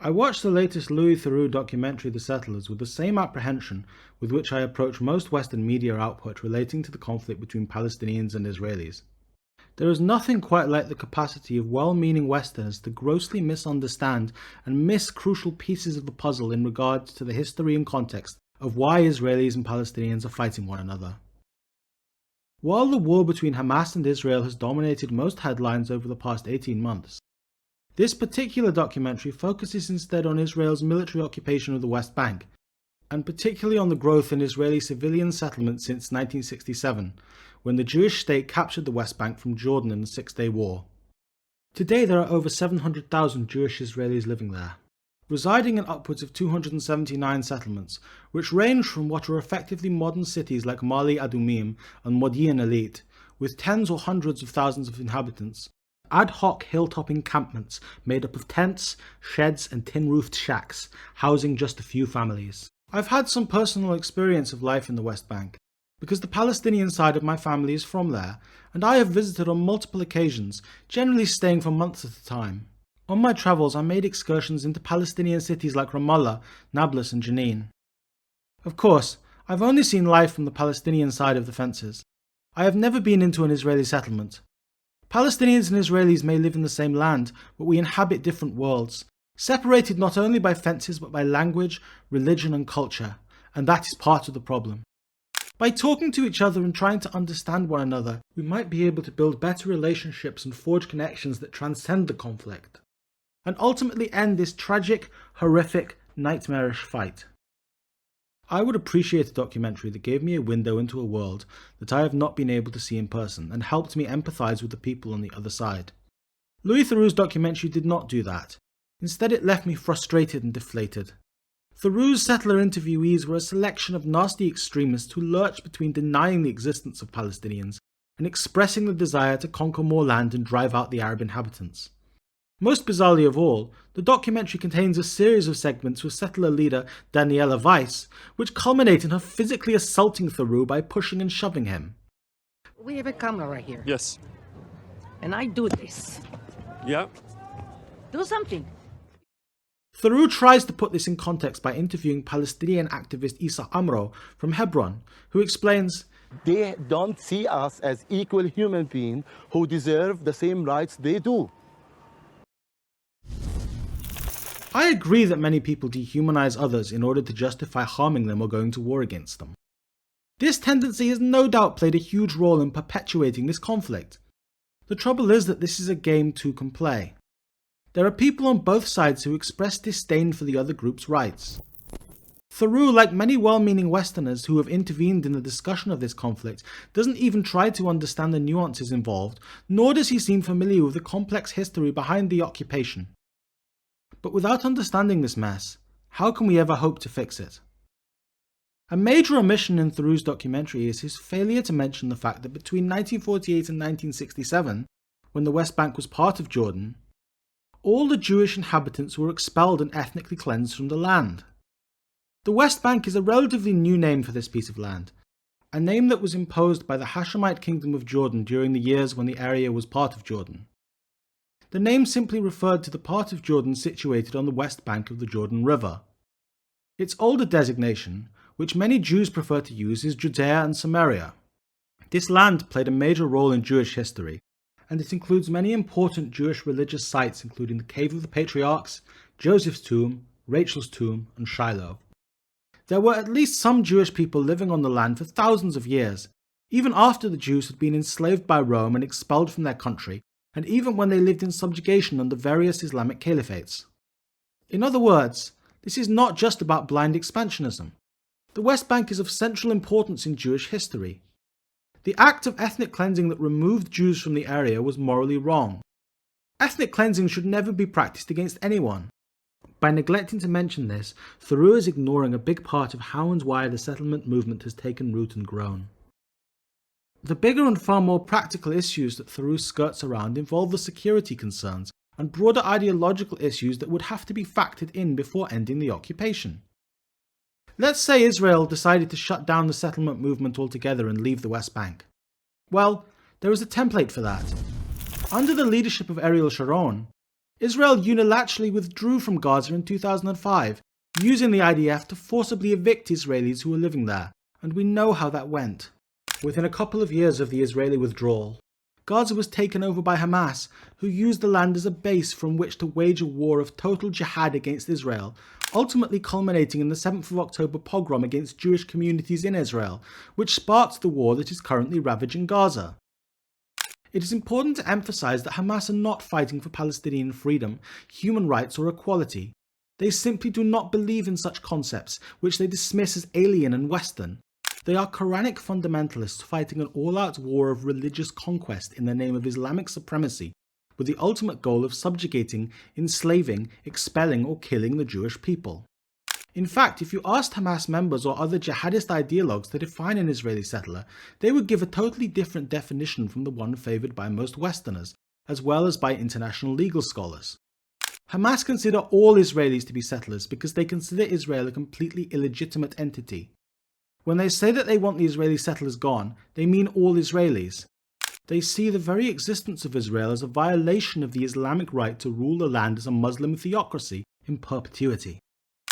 I watched the latest Louis Theroux documentary The Settlers with the same apprehension with which I approach most Western media output relating to the conflict between Palestinians and Israelis. There is nothing quite like the capacity of well-meaning Westerners to grossly misunderstand and miss crucial pieces of the puzzle in regards to the history and context of why Israelis and Palestinians are fighting one another. While the war between Hamas and Israel has dominated most headlines over the past 18 months, this particular documentary focuses instead on Israel's military occupation of the West Bank, and particularly on the growth in Israeli civilian settlements since 1967, when the Jewish state captured the West Bank from Jordan in the Six-Day War. Today there are over 700,000 Jewish Israelis living there, residing in upwards of 279 settlements, which range from what are effectively modern cities like Mali Adumim and Modi'in Elit, with tens or hundreds of thousands of inhabitants, ad hoc hilltop encampments made up of tents, sheds and tin-roofed shacks, housing just a few families. I've had some personal experience of life in the West Bank, because the Palestinian side of my family is from there, and I have visited on multiple occasions, generally staying for months at a time. On my travels I made excursions into Palestinian cities like Ramallah, Nablus and Jenin. Of course, I've only seen life from the Palestinian side of the fences. I have never been into an Israeli settlement. Palestinians and Israelis may live in the same land, but we inhabit different worlds, separated not only by fences but by language, religion and culture, and that is part of the problem. By talking to each other and trying to understand one another, we might be able to build better relationships and forge connections that transcend the conflict, and ultimately end this tragic, horrific, nightmarish fight. I would appreciate a documentary that gave me a window into a world that I have not been able to see in person and helped me empathise with the people on the other side. Louis Theroux's documentary did not do that. Instead it left me frustrated and deflated. Theroux's settler interviewees were a selection of nasty extremists who lurched between denying the existence of Palestinians and expressing the desire to conquer more land and drive out the Arab inhabitants. Most bizarrely of all, the documentary contains a series of segments with settler leader Daniella Weiss, which culminate in her physically assaulting Theroux by pushing and shoving him. We have a camera right here. Yes. And I do this. Yeah. Do something. Theroux tries to put this in context by interviewing Palestinian activist Isa Amro from Hebron, who explains, "They don't see us as equal human beings who deserve the same rights they do." I agree that many people dehumanize others in order to justify harming them or going to war against them. This tendency has no doubt played a huge role in perpetuating this conflict. The trouble is that this is a game two can play. There are people on both sides who express disdain for the other group's rights. Theroux, like many well-meaning Westerners who have intervened in the discussion of this conflict, doesn't even try to understand the nuances involved, nor does he seem familiar with the complex history behind the occupation. But without understanding this mess, how can we ever hope to fix it? A major omission in Theroux's documentary is his failure to mention the fact that between 1948 and 1967, when the West Bank was part of Jordan, all the Jewish inhabitants were expelled and ethnically cleansed from the land. The West Bank is a relatively new name for this piece of land, a name that was imposed by the Hashemite Kingdom of Jordan during the years when the area was part of Jordan. The name simply referred to the part of Jordan situated on the west bank of the Jordan River. Its older designation, which many Jews prefer to use, is Judea and Samaria. This land played a major role in Jewish history, and it includes many important Jewish religious sites including the Cave of the Patriarchs, Joseph's tomb, Rachel's tomb, and Shiloh. There were at least some Jewish people living on the land for thousands of years, even after the Jews had been enslaved by Rome and expelled from their country, and even when they lived in subjugation under various Islamic caliphates. In other words, this is not just about blind expansionism. The West Bank is of central importance in Jewish history. The act of ethnic cleansing that removed Jews from the area was morally wrong. Ethnic cleansing should never be practiced against anyone. By neglecting to mention this, Theroux is ignoring a big part of how and why the settlement movement has taken root and grown. The bigger and far more practical issues that Theroux skirts around involve the security concerns and broader ideological issues that would have to be factored in before ending the occupation. Let's say Israel decided to shut down the settlement movement altogether and leave the West Bank. Well, there is a template for that. Under the leadership of Ariel Sharon, Israel unilaterally withdrew from Gaza in 2005, using the IDF to forcibly evict Israelis who were living there, and we know how that went. Within a couple of years of the Israeli withdrawal, Gaza was taken over by Hamas, who used the land as a base from which to wage a war of total jihad against Israel, ultimately culminating in the 7th of October pogrom against Jewish communities in Israel, which sparked the war that is currently ravaging Gaza. It is important to emphasize that Hamas are not fighting for Palestinian freedom, human rights or equality. They simply do not believe in such concepts, which they dismiss as alien and Western. They are Quranic fundamentalists fighting an all-out war of religious conquest in the name of Islamic supremacy, with the ultimate goal of subjugating, enslaving, expelling or killing the Jewish people. In fact, if you asked Hamas members or other jihadist ideologues to define an Israeli settler, they would give a totally different definition from the one favoured by most Westerners, as well as by international legal scholars. Hamas consider all Israelis to be settlers because they consider Israel a completely illegitimate entity. When they say that they want the Israeli settlers gone, they mean all Israelis. They see the very existence of Israel as a violation of the Islamic right to rule the land as a Muslim theocracy in perpetuity.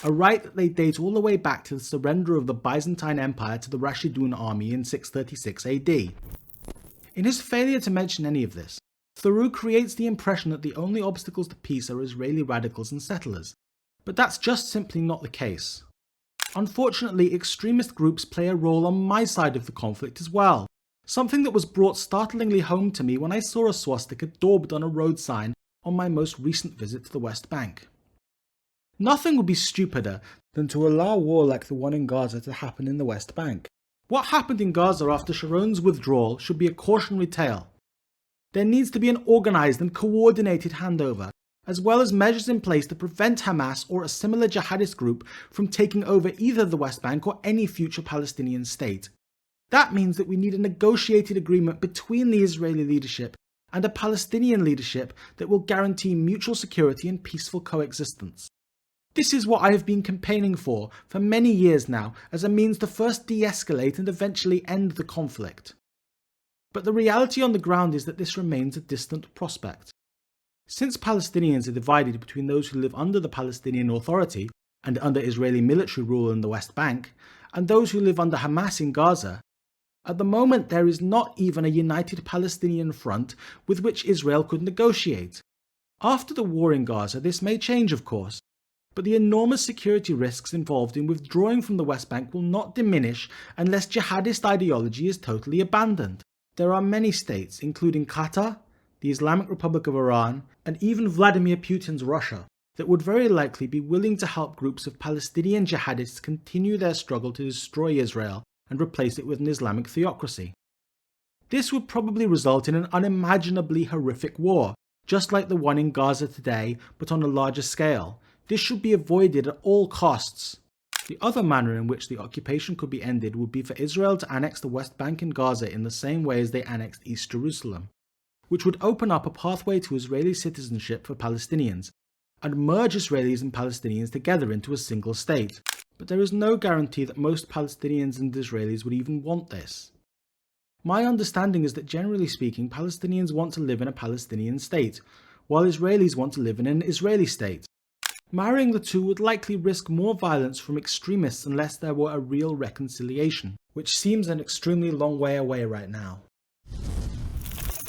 A right that they date all the way back to the surrender of the Byzantine Empire to the Rashidun army in 636 AD. In his failure to mention any of this, Theroux creates the impression that the only obstacles to peace are Israeli radicals and settlers. But that's just simply not the case. Unfortunately, extremist groups play a role on my side of the conflict as well, something that was brought startlingly home to me when I saw a swastika daubed on a road sign on my most recent visit to the West Bank. Nothing would be stupider than to allow war like the one in Gaza to happen in the West Bank. What happened in Gaza after Sharon's withdrawal should be a cautionary tale. There needs to be an organised and coordinated handover, as well as measures in place to prevent Hamas or a similar jihadist group from taking over either the West Bank or any future Palestinian state. That means that we need a negotiated agreement between the Israeli leadership and a Palestinian leadership that will guarantee mutual security and peaceful coexistence. This is what I have been campaigning for many years now as a means to first de-escalate and eventually end the conflict. But the reality on the ground is that this remains a distant prospect. Since Palestinians are divided between those who live under the Palestinian Authority and under Israeli military rule in the West Bank, and those who live under Hamas in Gaza, at the moment there is not even a united Palestinian front with which Israel could negotiate. After the war in Gaza, this may change of course, but the enormous security risks involved in withdrawing from the West Bank will not diminish unless jihadist ideology is totally abandoned. There are many states, including Qatar, the Islamic Republic of Iran, and even Vladimir Putin's Russia, that would very likely be willing to help groups of Palestinian jihadists continue their struggle to destroy Israel and replace it with an Islamic theocracy. This would probably result in an unimaginably horrific war, just like the one in Gaza today, but on a larger scale. This should be avoided at all costs. The other manner in which the occupation could be ended would be for Israel to annex the West Bank and Gaza in the same way as they annexed East Jerusalem, which would open up a pathway to Israeli citizenship for Palestinians, and merge Israelis and Palestinians together into a single state. But there is no guarantee that most Palestinians and Israelis would even want this. My understanding is that generally speaking, Palestinians want to live in a Palestinian state, while Israelis want to live in an Israeli state. Marrying the two would likely risk more violence from extremists unless there were a real reconciliation, which seems an extremely long way away right now.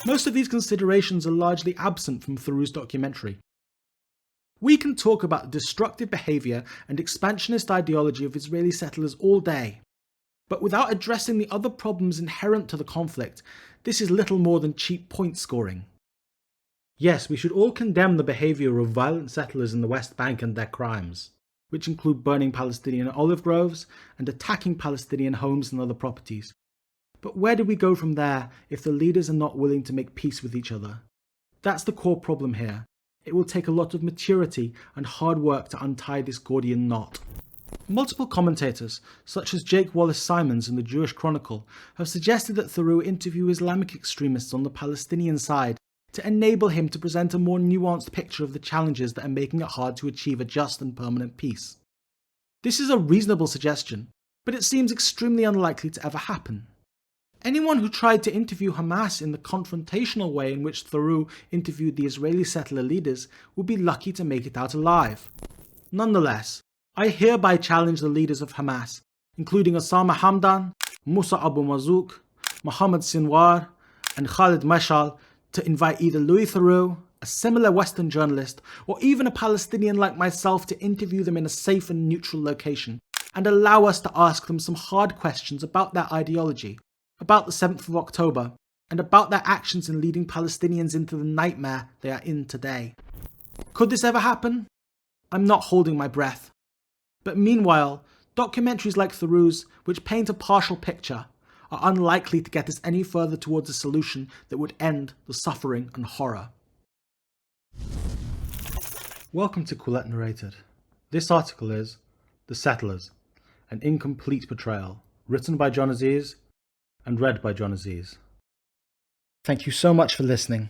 Most of these considerations are largely absent from Theroux's documentary. We can talk about the destructive behaviour and expansionist ideology of Israeli settlers all day, but without addressing the other problems inherent to the conflict, this is little more than cheap point scoring. Yes, we should all condemn the behaviour of violent settlers in the West Bank and their crimes, which include burning Palestinian olive groves and attacking Palestinian homes and other properties. But where do we go from there if the leaders are not willing to make peace with each other? That's the core problem here. It will take a lot of maturity and hard work to untie this Gordian knot. Multiple commentators, such as Jake Wallace-Simons in the Jewish Chronicle, have suggested that Theroux interview Islamic extremists on the Palestinian side to enable him to present a more nuanced picture of the challenges that are making it hard to achieve a just and permanent peace. This is a reasonable suggestion, but it seems extremely unlikely to ever happen. Anyone who tried to interview Hamas in the confrontational way in which Theroux interviewed the Israeli settler leaders would be lucky to make it out alive. Nonetheless, I hereby challenge the leaders of Hamas, including Osama Hamdan, Musa Abu Mazouk, Mohammed Sinwar, and Khalid Mashal, to invite either Louis Theroux, a similar Western journalist, or even a Palestinian like myself to interview them in a safe and neutral location, and allow us to ask them some hard questions about their ideology, about the 7th of October, and about their actions in leading Palestinians into the nightmare they are in today. Could this ever happen? I'm not holding my breath. But meanwhile, documentaries like Theroux's, which paint a partial picture, are unlikely to get us any further towards a solution that would end the suffering and horror. Welcome to Quillette Narrated. This article is The Settlers, an Incomplete Portrayal, written by John Aziz and read by John Aziz. Thank you so much for listening.